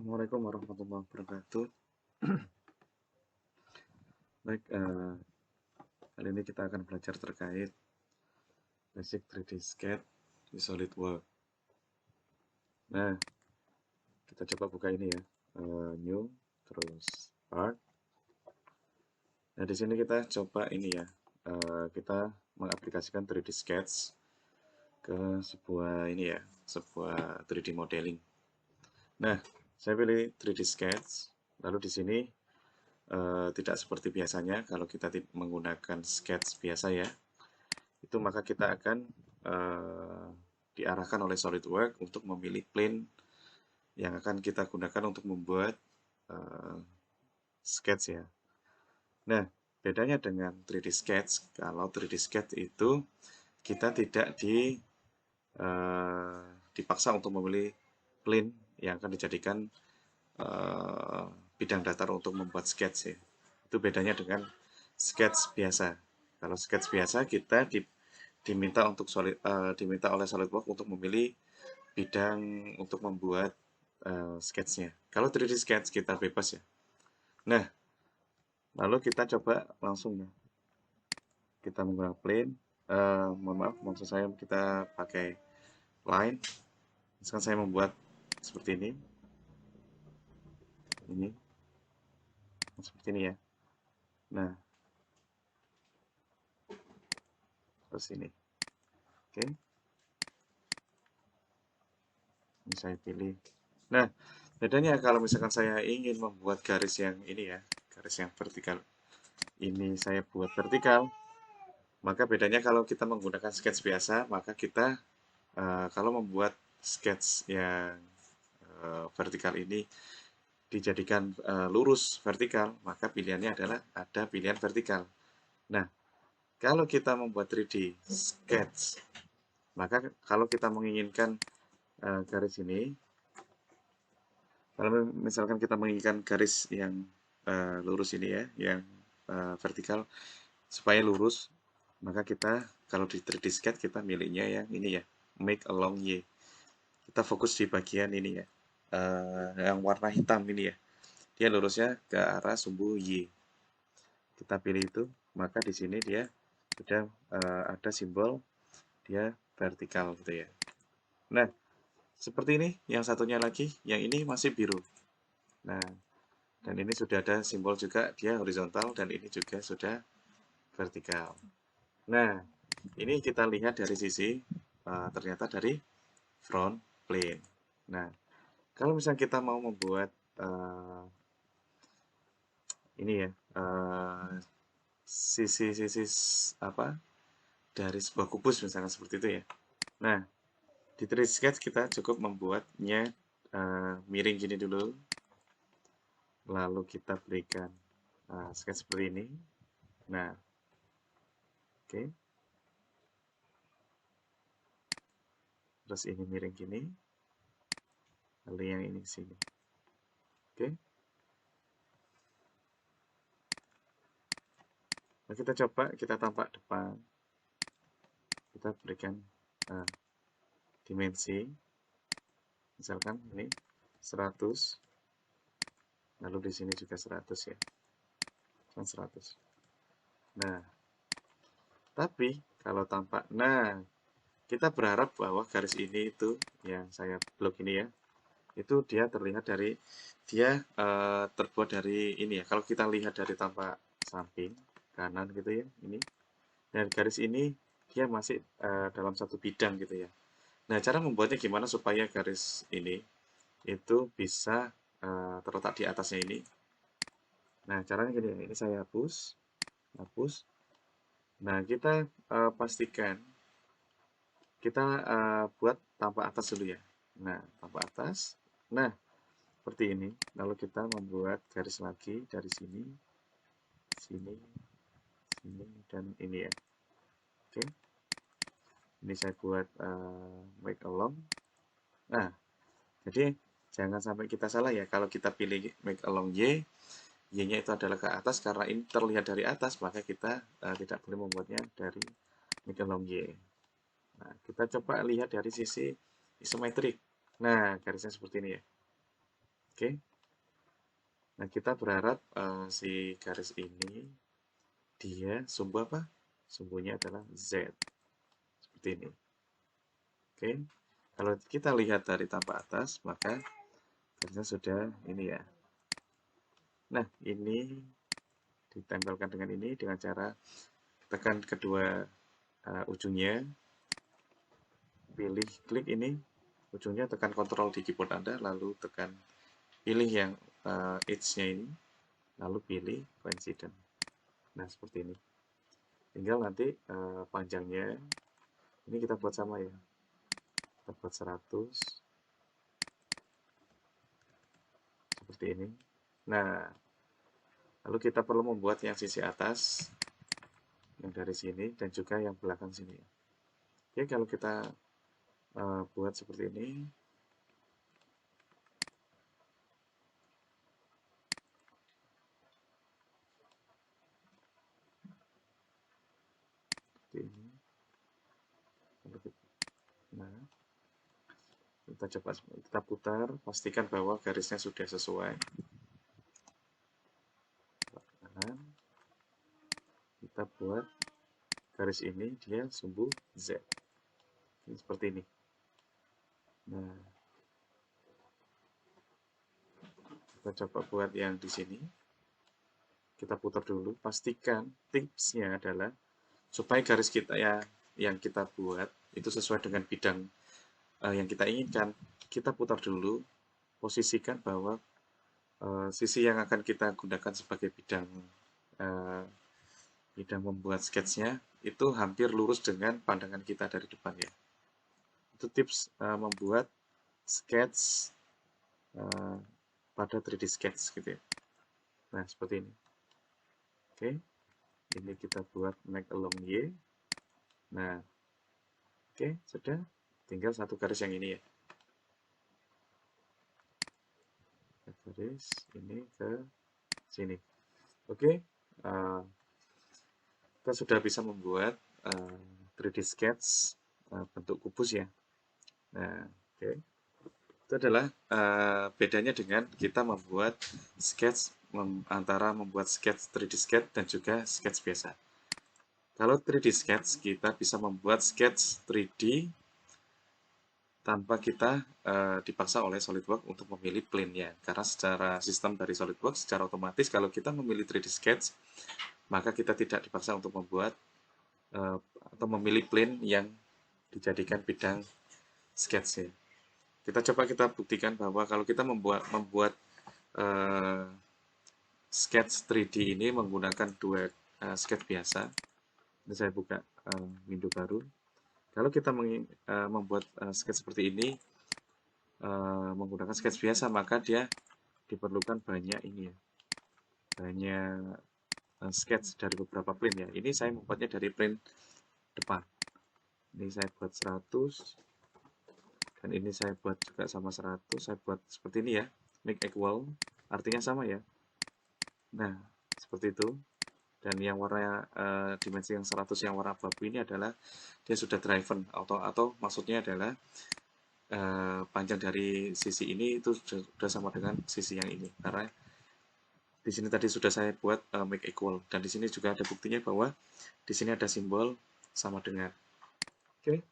Assalamualaikum warahmatullahi wabarakatuh. Baik, kali ini kita akan belajar terkait basic 3D Sketch di SolidWorks. Nah, kita coba buka ini ya, New, terus Art. Nah, di sini kita coba ini ya, kita mengaplikasikan 3D Sketch ke sebuah ini ya, sebuah 3D modeling. Nah, saya pilih 3D Sketch, lalu di sini tidak seperti biasanya kalau kita menggunakan sketch biasa ya, itu maka kita akan diarahkan oleh SolidWorks untuk memilih plane yang akan kita gunakan untuk membuat sketch ya. Nah, bedanya dengan 3D Sketch, kalau 3D Sketch itu kita tidak dipaksa untuk memilih plane yang akan dijadikan bidang datar untuk membuat sketch ya. Itu bedanya dengan sketch biasa. Kalau sketch biasa kita diminta oleh SolidWorks untuk memilih bidang untuk membuat sketchnya. Kalau 3D Sketch kita bebas ya. Nah, lalu kita coba langsung ya. Kita menggunakan plane. Mohon maaf, maksud saya kita pakai line. Misalkan saya membuat seperti ini, seperti ini ya. Nah, terus ini, oke. Ini saya pilih. Nah, bedanya kalau misalkan saya ingin membuat garis yang ini ya, garis yang vertikal. Ini saya buat vertikal, maka bedanya kalau kita menggunakan sketch biasa, maka kita kalau membuat sketch yang vertikal ini dijadikan lurus vertikal, maka pilihannya adalah ada pilihan vertikal. Nah, kalau kita membuat 3D sketch, maka kalau kita menginginkan garis ini, kalau misalkan kita menginginkan garis yang lurus ini ya, yang vertikal supaya lurus, maka kita kalau di 3D Sketch kita miliknya yang ini ya, make along Y. Kita fokus di bagian ini ya, yang warna hitam ini ya. Dia lurusnya ke arah sumbu Y. Kita pilih itu, maka di sini dia sudah ada simbol dia vertikal gitu ya. Nah, seperti ini. Yang satunya lagi, yang ini masih biru. Nah, dan ini sudah ada simbol juga dia horizontal dan ini juga sudah vertikal. Nah, ini kita lihat dari sisi ternyata dari front plane. Nah, kalau misalnya kita mau membuat ini ya sisi-sisi apa dari sebuah kubus misalnya seperti itu ya. Nah, di 3D Sketch kita cukup membuatnya miring gini dulu, lalu kita berikan sketch seperti ini. Nah, oke. Terus ini miring gini, lalu yang ini ke sini. Oke. Nah, kita coba kita tampak depan. Kita berikan dimensi. Misalkan ini 100. Lalu di sini juga 100 ya. 100. Nah, tapi kalau tampak, nah kita berharap bahwa garis ini itu yang saya blok ini ya, itu dia terlihat dari dia terbuat dari ini ya. Kalau kita lihat dari tampak samping kanan gitu ya, ini dan garis ini dia masih dalam satu bidang gitu ya. Nah, cara membuatnya gimana supaya garis ini itu bisa terletak di atasnya ini. Nah, caranya gini, ini saya hapus, hapus. Nah, kita pastikan kita buat tanpa atas dulu ya. Nah, tanpa atas. Nah, seperti ini. Lalu kita membuat garis lagi dari sini, sini, sini, dan ini ya. Oke. Ini saya buat make along. Nah, jadi jangan sampai kita salah ya. Kalau kita pilih make along Y, Y-nya itu adalah ke atas karena ini terlihat dari atas, maka kita tidak boleh membuatnya dari make along Y. Nah, kita coba lihat dari sisi isometrik. Nah, garisnya seperti ini ya. Oke. Nah, kita berharap si garis ini dia sumbu apa? Sumbunya adalah Z. Seperti ini. Oke. Kalau kita lihat dari tampak atas, maka garisnya sudah ini ya. Nah, ini ditempelkan dengan ini dengan cara tekan kedua ujungnya, pilih klik ini, ujungnya tekan Ctrl di keyboard Anda, lalu tekan pilih yang edge-nya ini, lalu pilih coincident. Nah, seperti ini. Tinggal nanti panjangnya, ini kita buat sama ya. Kita buat 100, seperti ini. Nah, lalu kita perlu membuat yang sisi atas, yang dari sini, dan juga yang belakang sini. Oke, kalau kita buat seperti ini, seperti ini. Nah, kita coba, kita putar, pastikan bahwa garisnya sudah sesuai. Kanan, kita buat garis ini dia sumbu Z. Ini seperti ini. Nah, kita coba buat yang di sini. Kita putar dulu, pastikan tipsnya adalah supaya garis kita ya yang kita buat itu sesuai dengan bidang yang kita inginkan. Kita putar dulu, posisikan bahwa sisi yang akan kita gunakan sebagai bidang membuat sketsnya itu hampir lurus dengan pandangan kita dari depan ya. Itu tips membuat sketch pada 3D sketch gitu ya. Nah, seperti ini. Oke, ini kita buat make along Y. Nah, oke, sudah. Tinggal satu garis yang ini ya. Garis ini ke sini. Oke, kita sudah bisa membuat 3D sketch bentuk kubus ya. Nah, oke. Itu adalah bedanya dengan kita membuat sketch antara membuat sketch 3D sketch dan juga sketch biasa. Kalau 3D sketch, kita bisa membuat sketch 3D tanpa kita dipaksa oleh SolidWorks untuk memilih plane-nya. Karena secara sistem dari SolidWorks, secara otomatis kalau kita memilih 3D sketch, maka kita tidak dipaksa untuk membuat atau memilih plane yang dijadikan bidang sketch-nya. Kita buktikan bahwa kalau kita membuat sketch 3D ini menggunakan dua sketch biasa. Ini saya buka window baru. Kalau kita membuat sketch seperti ini menggunakan sketch biasa, maka dia diperlukan banyak ini ya, banyak sketch dari beberapa plane ya. Ini saya membuatnya dari plane depan. Ini saya buat 100, dan ini saya buat juga sama 100. Saya buat seperti ini ya, make equal, artinya sama ya. Nah, seperti itu. Dan yang warna dimensi yang 100 yang warna abu-abu ini adalah dia sudah driven atau maksudnya adalah panjang dari sisi ini itu sudah sama dengan sisi yang ini, karena di sini tadi sudah saya buat make equal, dan di sini juga ada buktinya bahwa di sini ada simbol sama dengan. Oke.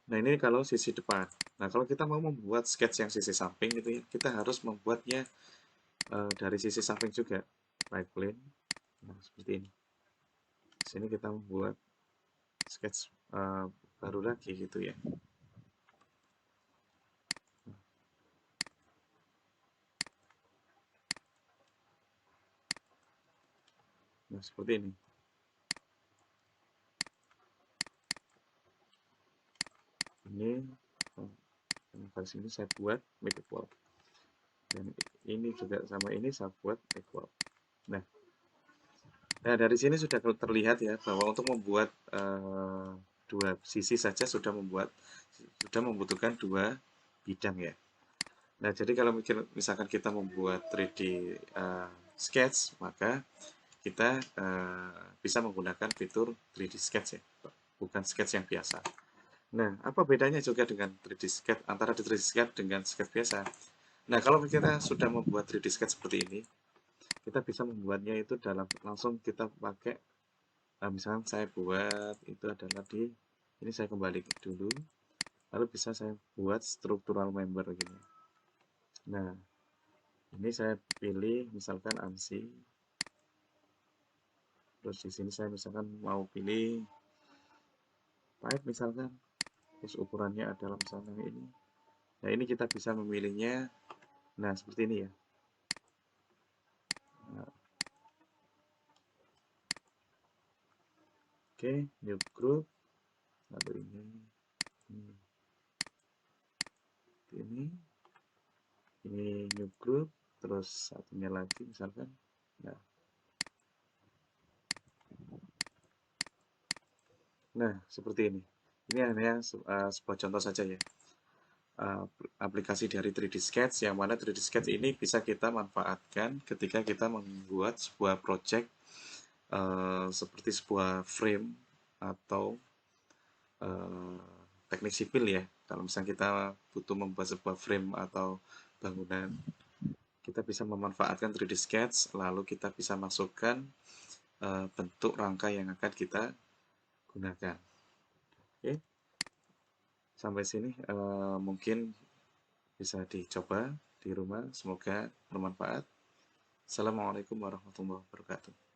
Nah, ini kalau sisi depan. Nah, kalau kita mau membuat sketch yang sisi samping gitu ya, kita harus membuatnya dari sisi samping juga. Right plane. Nah, seperti ini. Di sini kita membuat sketch baru lagi gitu ya. Nah, seperti ini. Ini garis ini saya buat make equal. Dan ini juga sama ini saya buat equal. Nah, dari sini sudah terlihat ya bahwa untuk membuat dua sisi saja sudah membutuhkan dua bidang ya. Nah, jadi kalau misalkan kita membuat 3D sketch, maka kita bisa menggunakan fitur 3D sketch ya, bukan sketch yang biasa. Nah, apa bedanya juga dengan 3D sketch antara 3D sketch dengan sketch biasa? Nah, kalau kita sudah membuat 3D sketch seperti ini, kita bisa membuatnya itu dalam langsung kita pakai, misalkan saya buat itu adalah di ini, saya kembali dulu, lalu bisa saya buat struktural member gini. Nah, ini saya pilih misalkan ANSI, terus di sini saya misalkan mau pilih pipe misalkan, terus ukurannya adalah misalkan ini. Nah, ini kita bisa memilihnya, nah seperti ini ya. Nah, oke, new group, lalu ini new group, terus satunya lagi misalkan. Nah, seperti ini. Ini hanya sebuah contoh saja ya. Aplikasi dari 3D Sketch, yang mana 3D Sketch ini bisa kita manfaatkan ketika kita membuat sebuah project seperti sebuah frame atau eh, teknik sipil ya. Kalau misalnya kita butuh membuat sebuah frame atau bangunan, kita bisa memanfaatkan 3D Sketch, lalu kita bisa masukkan bentuk rangka yang akan kita gunakan. Oke, sampai sini mungkin bisa dicoba di rumah. Semoga bermanfaat. Assalamualaikum warahmatullahi wabarakatuh.